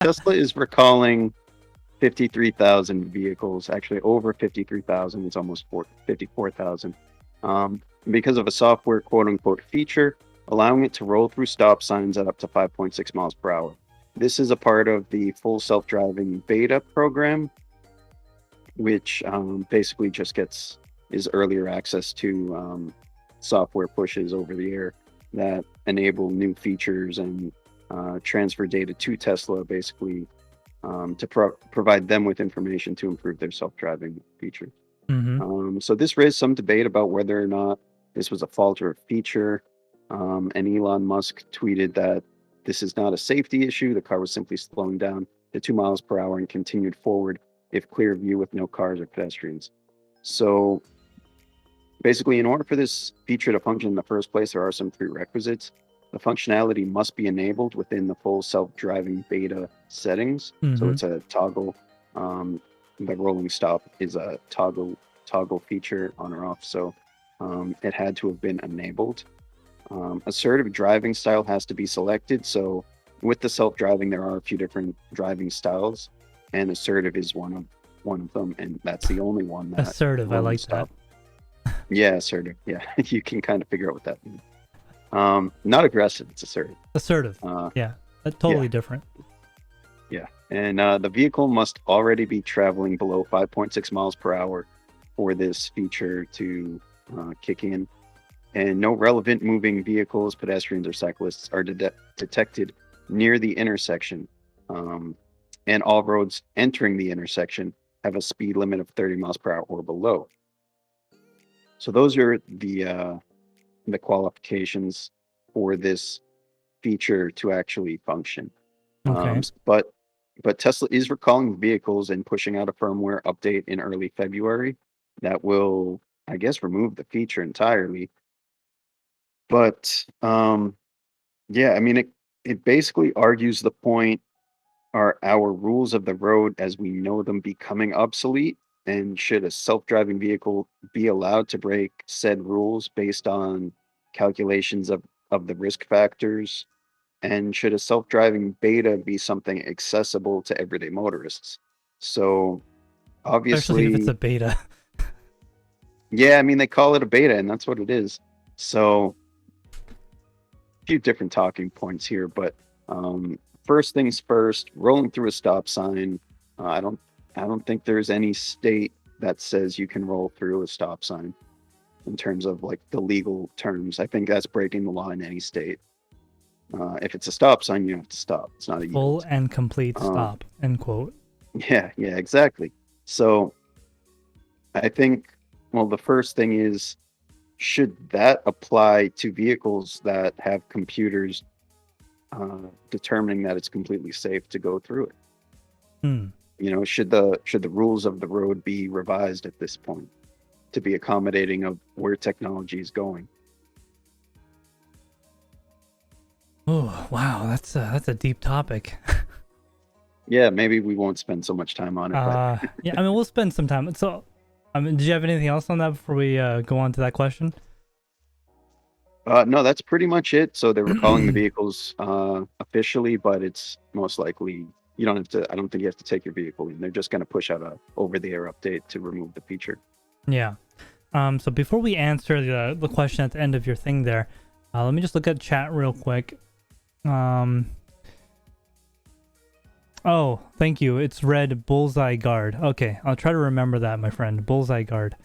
Tesla is recalling 53,000 vehicles, actually over 53,000. It's almost 54,000, because of a software quote-unquote feature allowing it to roll through stop signs at up to 5.6 miles per hour. This is a part of the full self-driving beta program, which basically just is earlier access to software pushes over the air that enable new features and transfer data to Tesla, basically to provide them with information to improve their self-driving feature. So this raised some debate about whether or not this was a fault or a feature. And Elon Musk tweeted that this is not a safety issue. The car was simply slowing down to 2 miles per hour and continued forward if clear view with no cars or pedestrians. So basically, in order for this feature to function in the first place, there are some prerequisites. The functionality must be enabled within the full self-driving beta settings. So it's a toggle. The rolling stop is a toggle feature on or off. So it had to have been enabled. Assertive driving style has to be selected. So with the self-driving, there are a few different driving styles, and assertive is one of them, and that's the only one that assertive. I like that. Yeah, assertive. Yeah, you can kind of figure out what that means. Not aggressive, it's assertive. Assertive. Yeah, that's totally different. Yeah, and the vehicle must already be traveling below 5.6 miles per hour for this feature to kick in. And no relevant moving vehicles, pedestrians, or cyclists are detected near the intersection. And all roads entering the intersection have a speed limit of 30 miles per hour or below. So those are the qualifications for this feature to actually function. Okay. But Tesla is recalling vehicles and pushing out a firmware update in early February that will, I guess, remove the feature entirely. But yeah, I mean, it basically argues the point: are our rules of the road as we know them becoming obsolete? And should a self-driving vehicle be allowed to break said rules based on calculations of the risk factors? And should a self-driving beta be something accessible to everyday motorists? So Especially if it's obviously, a beta. yeah, I mean, they call it a beta, and that's what it is. So a few different talking points here, but first things first, rolling through a stop sign. I don't think there's any state that says you can roll through a stop sign in terms of like the legal terms. I think that's breaking the law in any state. If it's a stop sign, you have to stop. It's not a Full yield. and complete stop. End quote. Yeah, exactly. So I think, well, the first thing is, should that apply to vehicles that have computers determining that it's completely safe to go through it? You know, should the rules of the road be revised at this point to be accommodating of where technology is going? Oh wow, that's a deep topic. Yeah, maybe we won't spend so much time on it. But Yeah, I mean, we'll spend some time. So, I mean, did you have anything else on that before we go on to that question? no, that's pretty much it. So they're recalling the vehicles officially, but it's most likely you don't have to. I don't think you have to take your vehicle in. They're just going to push out a over-the-air update to remove the feature. Yeah. So before we answer the question at the end of your thing there, let me just look at chat real quick. Oh, thank you. It's red bullseye guard. Okay, I'll try to remember that, my friend. Bullseye guard.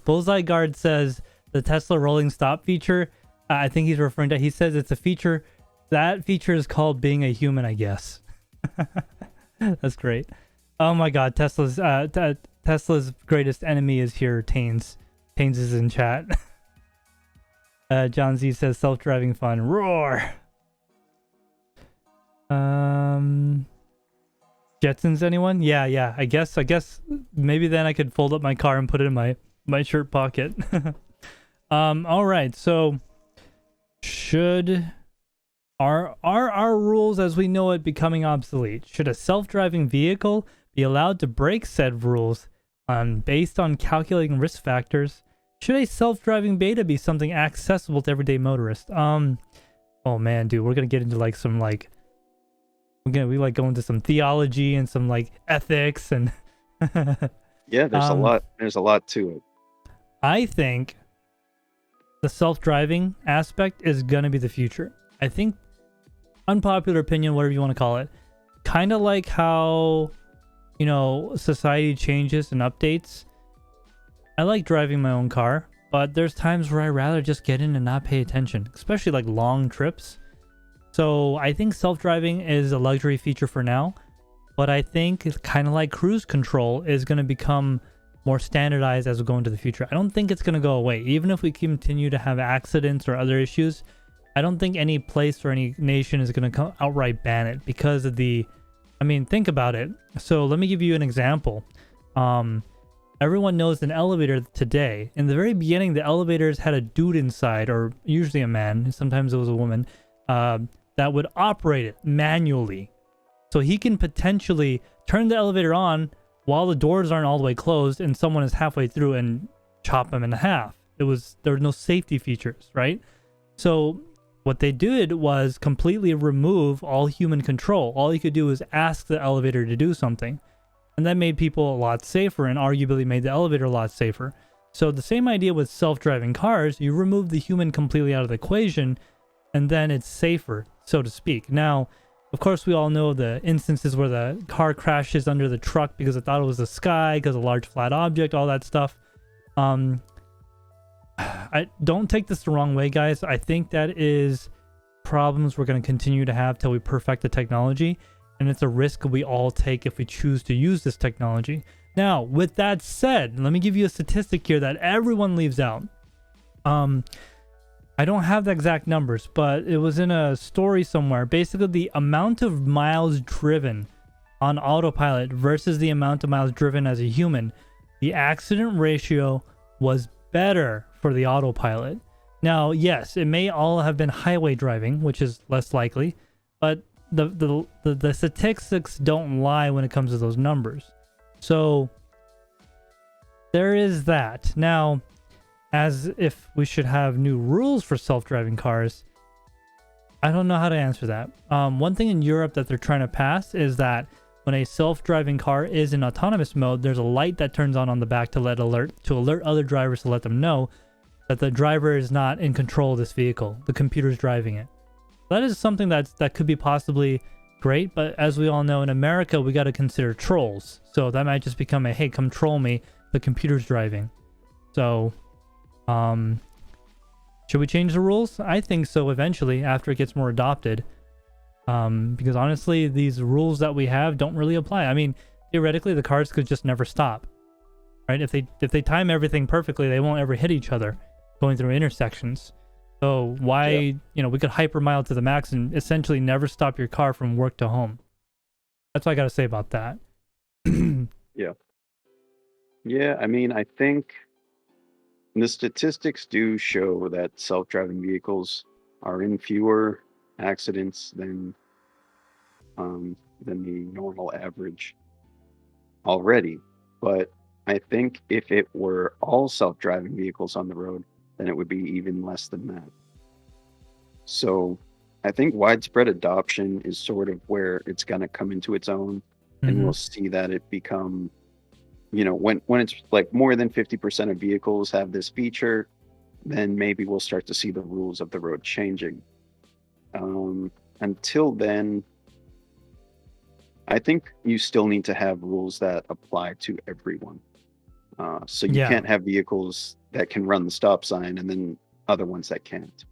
Bullseye guard says the Tesla rolling stop feature. I think he's referring to. He says it's a feature. That feature is called being a human, I guess. That's great. Oh my God, Tesla's greatest enemy is here. Taines is in chat. John Z says self-driving fun. Roar. Jetsons anyone? Yeah. I guess maybe then I could fold up my car and put it in my shirt pocket. All right. So are our rules as we know it becoming obsolete? Should a self-driving vehicle be allowed to break said rules based on calculating risk factors? Should a self-driving beta be something accessible to everyday motorists? Oh man, dude, we're gonna get into like some like again, we like go into some theology and some like ethics and Yeah, there's a lot. There's a lot to it. I think the self-driving aspect is going to be the future. I think, unpopular opinion, whatever you want to call it, kind of like how, you know, society changes and updates. I like driving my own car, but there's times where I'd rather just get in and not pay attention, especially like long trips. So I think self-driving is a luxury feature for now, but I think it's kind of like cruise control is going to become more standardized as we go into the future. I don't think it's going to go away. Even if we continue to have accidents or other issues, I don't think any place or any nation is going to outright ban it because of the, I mean, think about it. So let me give you an example. Everyone knows an elevator today. In the very beginning, the elevators had a dude inside, or usually a man, sometimes it was a woman, that would operate it manually. So he can potentially turn the elevator on while the doors aren't all the way closed and someone is halfway through and chop them in half. There were no safety features, right? So what they did was completely remove all human control. All you could do is ask the elevator to do something. And that made people a lot safer and arguably made the elevator a lot safer. So the same idea with self-driving cars, you remove the human completely out of the equation and then it's safer, so to speak. Now, of course, we all know the instances where the car crashes under the truck because it thought it was the sky, because a large flat object, all that stuff. I don't take this the wrong way, guys. I think that is problems we're going to continue to have till we perfect the technology, and it's a risk we all take if we choose to use this technology. Now, with that said, let me give you a statistic here that everyone leaves out. I don't have the exact numbers, but it was in a story somewhere. Basically, the amount of miles driven on autopilot versus the amount of miles driven as a human, the accident ratio was better for the autopilot. Now, yes, it may all have been highway driving, which is less likely, but the statistics don't lie when it comes to those numbers. So there is that. Now, as if we should have new rules for self-driving cars, I don't know how to answer that. One thing in Europe that they're trying to pass is that when a self-driving car is in autonomous mode, there's a light that turns on the back to alert other drivers to let them know that the driver is not in control of this vehicle. The computer's driving it. That is something that could be possibly great, but as we all know, in America, we got to consider trolls. So that might just become a, hey, come troll me, the computer's driving. So should we change the rules? I think so eventually after it gets more adopted. Because honestly, these rules that we have don't really apply. I mean, theoretically, the cars could just never stop, right? If they time everything perfectly, they won't ever hit each other going through intersections. So why, we could hypermile to the max and essentially never stop your car from work to home. That's what I got to say about that. Yeah. Yeah, I mean, I think the statistics do show that self-driving vehicles are in fewer accidents than the normal average already. But I think if it were all self-driving vehicles on the road, then it would be even less than that. So I think widespread adoption is sort of where it's going to come into its own, and we'll see that it become, when it's like more than 50% of vehicles have this feature, then maybe we'll start to see the rules of the road changing. Until then, I think you still need to have rules that apply to everyone. So you can't have vehicles that can run the stop sign and then other ones that can't.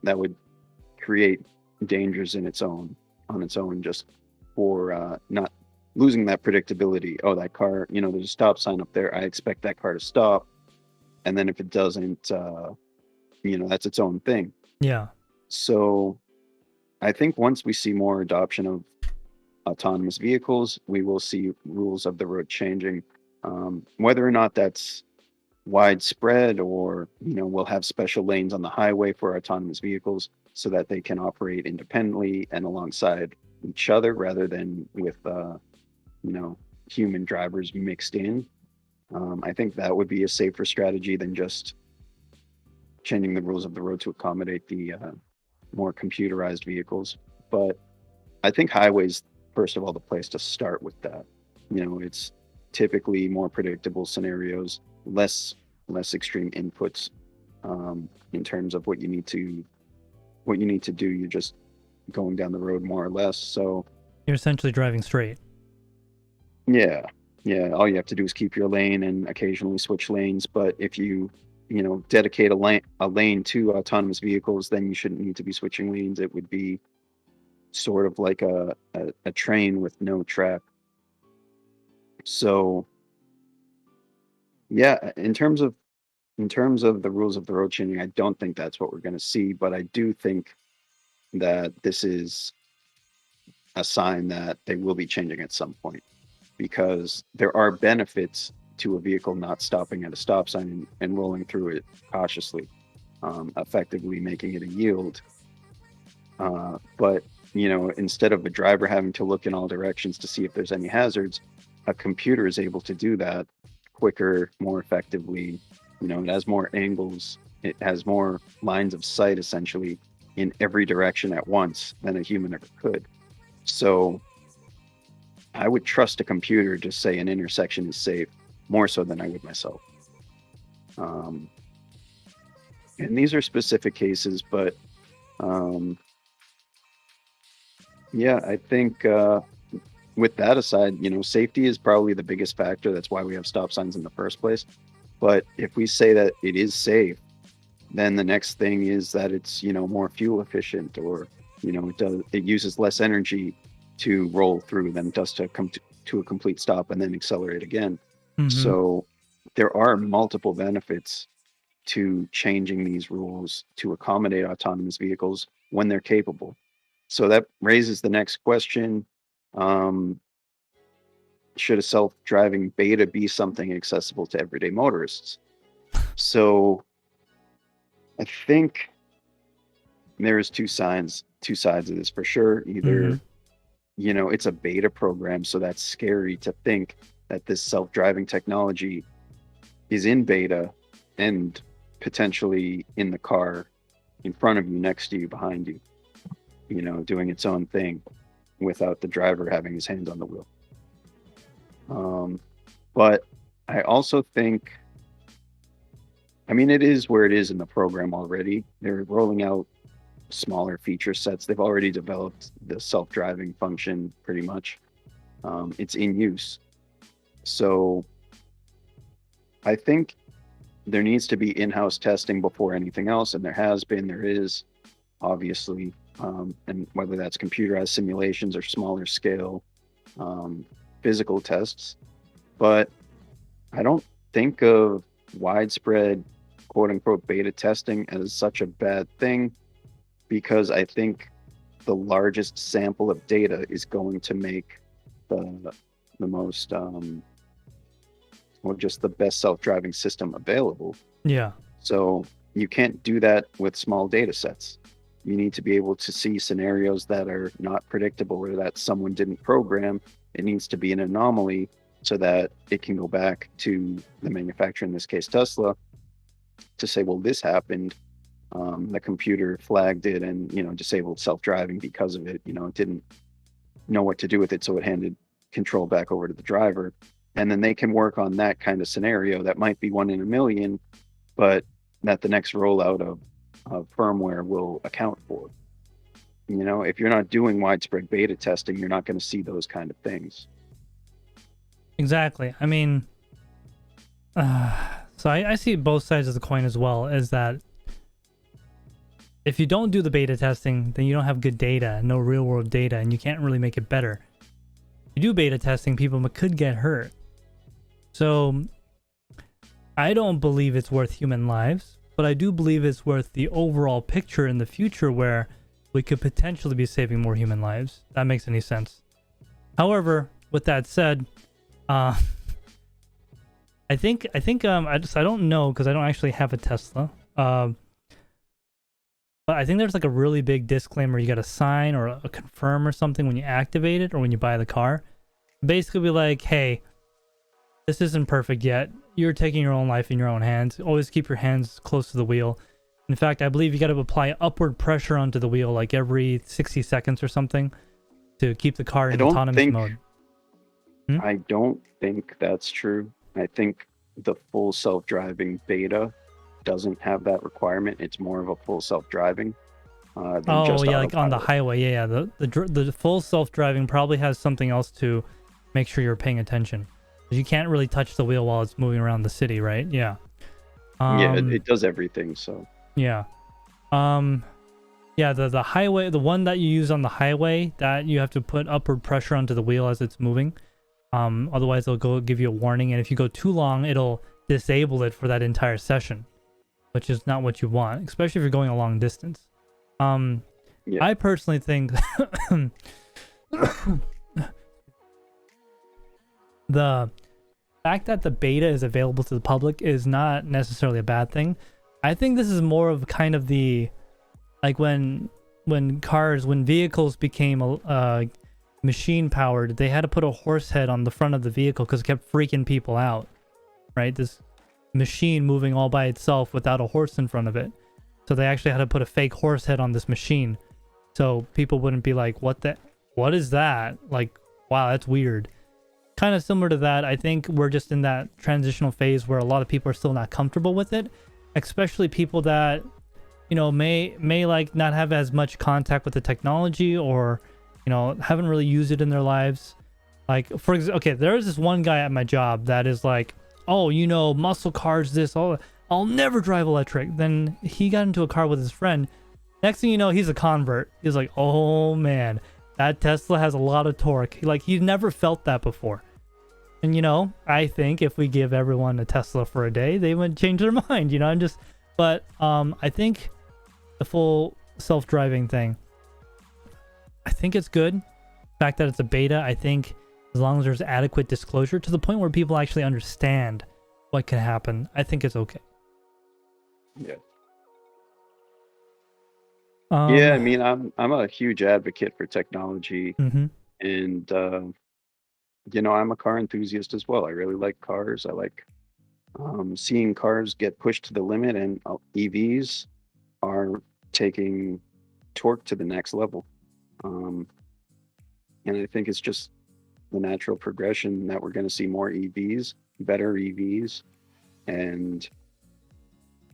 That would create dangers on its own, just for not losing that predictability. Oh, that car, there's a stop sign up there. I expect that car to stop. And then if it doesn't, that's its own thing. Yeah. So I think once we see more adoption of autonomous vehicles, we will see rules of the road changing. Whether or not that's widespread or, we'll have special lanes on the highway for autonomous vehicles so that they can operate independently and alongside each other rather than with, human drivers mixed in. I think that would be a safer strategy than just changing the rules of the road to accommodate the more computerized vehicles. But I think highways, first of all, the place to start with that. It's typically more predictable scenarios, less extreme inputs in terms of what you need to do. You're just going down the road more or less. So You're essentially driving straight. yeah, all you have to do is keep your lane and occasionally switch lanes. But if you dedicate a lane to autonomous vehicles, then you shouldn't need to be switching lanes. It would be sort of like a train with no track. So yeah, in terms of the rules of the road changing, I don't think that's what we're going to see, but I do think that this is a sign that they will be changing at some point, because there are benefits to a vehicle not stopping at a stop sign and rolling through it cautiously, effectively making it a yield. But instead of a driver having to look in all directions to see if there's any hazards, a computer is able to do that quicker, more effectively. It has more angles, it has more lines of sight essentially in every direction at once than a human ever could. So I would trust a computer to say an intersection is safe more so than I would myself. And these are specific cases, but yeah, I think with that aside, safety is probably the biggest factor. That's why we have stop signs in the first place. But if we say that it is safe, then the next thing is that it's more fuel efficient, or it uses less energy to roll through than it does to come to a complete stop and then accelerate again. So there are multiple benefits to changing these rules to accommodate autonomous vehicles when they're capable. So that raises the next question. Should a self-driving beta be something accessible to everyday motorists? So I think there's two sides of this for sure. Either it's a beta program, so that's scary to think that this self-driving technology is in beta and potentially in the car in front of you, next to you, behind you, doing its own thing without the driver having his hands on the wheel. But I also think, it is where it is in the program already. They're rolling out smaller feature sets. They've already developed the self-driving function pretty much. It's in use. So I think there needs to be in-house testing before anything else, and there is, obviously, and whether that's computerized simulations or smaller scale physical tests. But I don't think of widespread quote-unquote beta testing as such a bad thing, because I think the largest sample of data is going to make the most or just the best self-driving system available. Yeah. So you can't do that with small data sets. You need to be able to see scenarios that are not predictable or that someone didn't program. It needs to be an anomaly so that it can go back to the manufacturer, in this case Tesla, to say, well, this happened. The computer flagged it and disabled self-driving because of it. It didn't know what to do with it, so it handed control back over to the driver. And then they can work on that kind of scenario that might be 1 in a million, but that the next rollout of firmware will account for. If you're not doing widespread beta testing, you're not going to see those kind of things. Exactly. So I see both sides of the coin as well, is that if you don't do the beta testing, then you don't have good data, no real world data, and you can't really make it better. If you do beta testing, people could get hurt. So I don't believe it's worth human lives, but I do believe it's worth the overall picture in the future where we could potentially be saving more human lives. If that makes any sense. However, with that said, I don't know, because I don't actually have a Tesla. But I think there's like a really big disclaimer you got to sign or a confirm or something when you activate it or when you buy the car. Basically be like, hey, this isn't perfect yet. You're taking your own life in your own hands. Always keep your hands close to the wheel. In fact, I believe you got to apply upward pressure onto the wheel like every 60 seconds or something. to keep the car I in don't autonomous think mode. I don't think that's true. I think the full self-driving beta doesn't have that requirement. It's more of a full self-driving than Oh just yeah, like on the autopilot. highway. Yeah, yeah. The full self-driving probably has something else to make sure you're paying attention. 'Cause you can't really touch the wheel while it's moving around the city, right? Yeah. Yeah, it does everything. So Yeah. Um yeah, the highway, the one that you use on the highway, that you have to put upward pressure onto the wheel as it's moving. Otherwise it'll go give you a warning, and if you go too long, it'll disable it for that entire session, which is not what you want, especially if you're going a long distance. yeah, I personally think the fact that the beta is available to the public is not necessarily a bad thing. I think this is more of kind of the, like when vehicles became machine powered, they had to put a horse head on the front of the vehicle because it kept freaking people out, right? This machine moving all by itself without a horse in front of it. So they actually had to put a fake horse head on this machine, so people wouldn't be like, what is that? Like, wow, that's weird. Kind of similar to that. I think we're just in that transitional phase where a lot of people are still not comfortable with it, especially people that, you know, may like not have as much contact with the technology, or, you know, haven't really used it in their lives. Like, for example, okay, there's this one guy at my job that is like, oh, you know, muscle cars, this, all, I'll never drive electric. Then he got into a car with his friend. Next thing you know, he's a convert. He's like, oh man, that Tesla has a lot of torque. Like, he's never felt that before. And, you know, I think if we give everyone a Tesla for a day, they would change their mind, you know. But I think the full self-driving thing, I think it's good. The fact that it's a beta, I think as long as there's adequate disclosure to the point where people actually understand what can happen, I think it's okay. yeah, yeah. Um, I mean, I'm a huge advocate for technology, mhm. and you know, I'm a car enthusiast as well. I really like cars. I like seeing cars get pushed to the limit, and EVs are taking torque to the next level. Um, and I think it's just the natural progression that we're going to see more EVs, better EVs. And,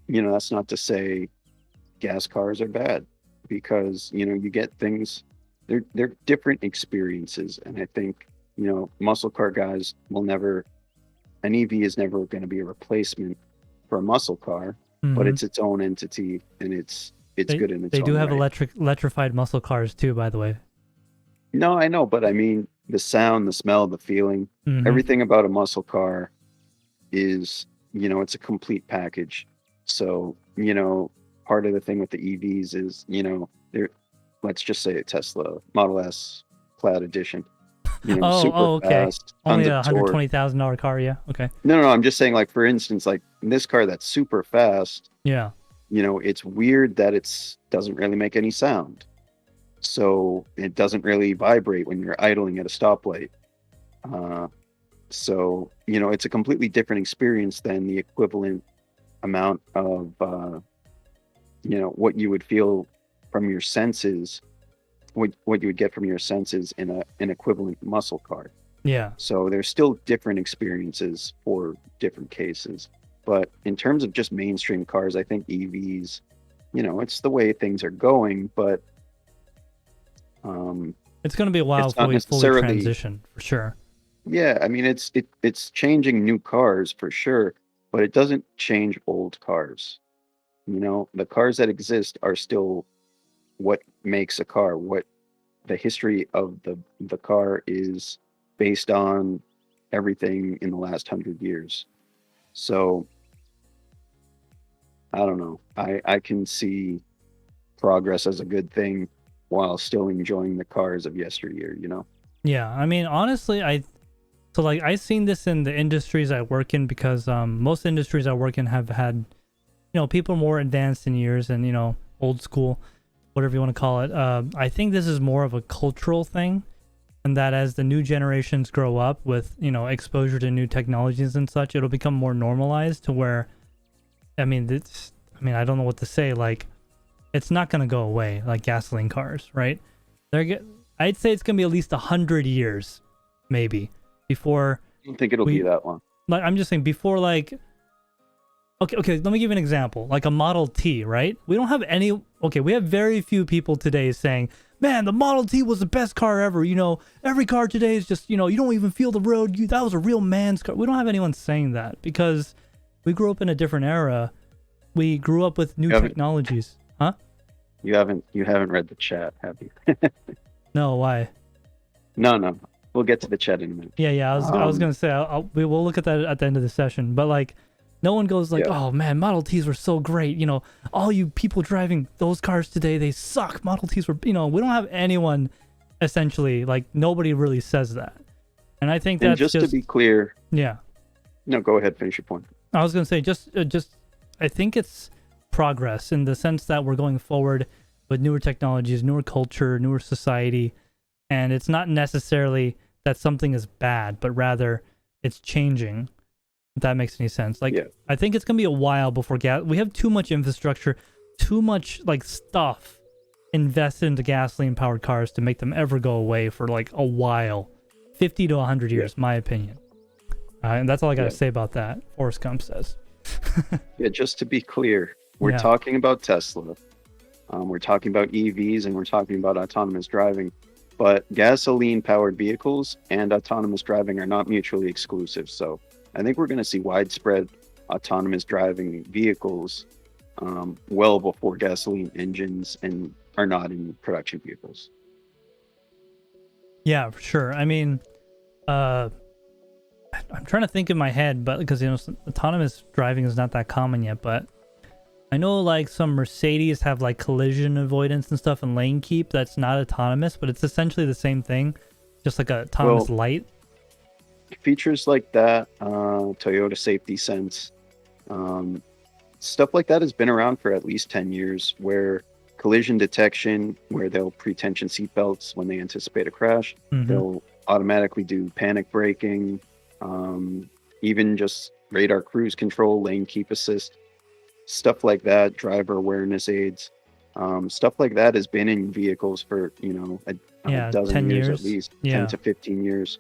you know, that's not to say gas cars are bad, because, you know, you get things, they're different experiences. And I think, you know, muscle car guys will never, an EV is never going to be a replacement for a muscle car, but Mhm. it's its own entity, and it's They good in its they do own have right. electrified muscle cars too, by the way. No, I know, but I mean the sound, the smell, the feeling, Mhm. everything about a muscle car is, you know, it's a complete package. So, you know, part of the thing with the EVs is, you know, they're, let's just say a Tesla Model S Plaid Edition, you know, super Okay. fast, Only tons a of torque. $120,000 car, yeah. Okay. No, I'm just saying, like, for instance, like this car that's super fast, Yeah. you know, it's weird that it's doesn't really make any sound. So it doesn't really vibrate when you're idling at a stoplight. Uh, so, you know, it's a completely different experience than the equivalent amount of, you know, what you would feel from your senses, what you would get from your senses in an equivalent muscle car. Yeah. So there's still different experiences for different cases. But in terms of just mainstream cars, I think EVs, you know, it's the way things are going, but um, It's going to be a while it's before not we fully necessarily. transition, for sure. Yeah, I mean it's changing new cars for sure, but it doesn't change old cars. You know, the cars that exist are still what makes a car. What the history of the car is based on everything in the last 100 years. So I don't know. I can see progress as a good thing while still enjoying the cars of yesteryear, you know? Yeah. I mean, honestly, so like I seen this in the industries I work in, because most industries I work in have had, you know, people more advanced in years and, you know, old school, whatever you want to call it. I think this is more of a cultural thing, and that as the new generations grow up with, you know, exposure to new technologies and such, it'll become more normalized to where, I don't know what to say. Like, it's not going to go away like gasoline cars, right? They're get I'd say it's gonna be at least 100 years, maybe, before. I don't think it'll be that long. Like, I'm just saying, before, like, okay, let me give you an example. Like a Model T, right? We don't have any. Okay, we have very few people today saying, "Man, the Model T was the best car ever." You know, every car today is just, you know, you don't even feel the road. That was a real man's car. We don't have anyone saying that because we grew up in a different era. We grew up with new technologies, huh? You haven't read the chat, have you? No, why? No. We'll get to the chat in a minute. Yeah. I was gonna say we will look at that at the end of the session, but like, no one goes like, "Oh man, Model Ts were so great." You know, all you people driving those cars today, they suck. Model Ts were, you know, we don't have anyone, essentially, like nobody really says that, and I think that's just to be clear. Yeah. No, go ahead. Finish your point. I was gonna say just I think it's progress in the sense that we're going forward with newer technologies, newer culture, newer society, and it's not necessarily that something is bad, but rather it's changing. If that makes any sense. Like, I think it's gonna be a while before we have too much infrastructure, too much like stuff invested into gasoline powered cars to make them ever go away for like a while. 50 to 100 years, my opinion. And that's all I gotta say about that. Forrest Gump says. Yeah, just to be clear, we're talking about Tesla. We're talking about EVs, and we're talking about autonomous driving. But gasoline-powered vehicles and autonomous driving are not mutually exclusive. So I think we're going to see widespread autonomous driving vehicles well before gasoline engines and are not in production vehicles. Yeah, for sure. I mean, I'm trying to think in my head, but because, you know, autonomous driving is not that common yet, but I know like some Mercedes have like collision avoidance and stuff and lane keep that's not autonomous, but it's essentially the same thing, just like a autonomous light. Features like that, Toyota Safety Sense, stuff like that has been around for at least 10 years, where collision detection, where they'll pre-tension seatbelts when they anticipate a crash. They'll automatically do panic braking, even just radar cruise control, lane keep assist. Stuff like that, driver awareness aids, stuff like that has been in vehicles for, you know, a dozen 10 years at least, 10 to 15 years.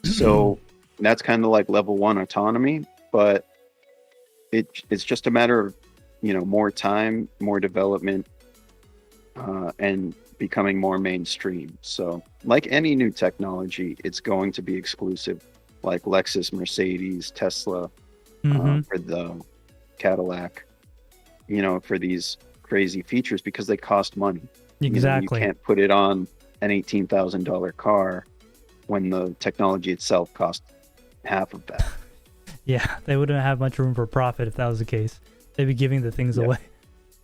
So that's kind of like level 1 autonomy, but it's just a matter of, you know, more time, more development, and becoming more mainstream. So like any new technology, it's going to be exclusive, like Lexus, Mercedes, Tesla, for the Cadillac, you know, for these crazy features because they cost money. Exactly. You can't put it on an $18,000 car when the technology itself costs half of that. Yeah, they wouldn't have much room for profit if that was the case. They'd be giving the things away.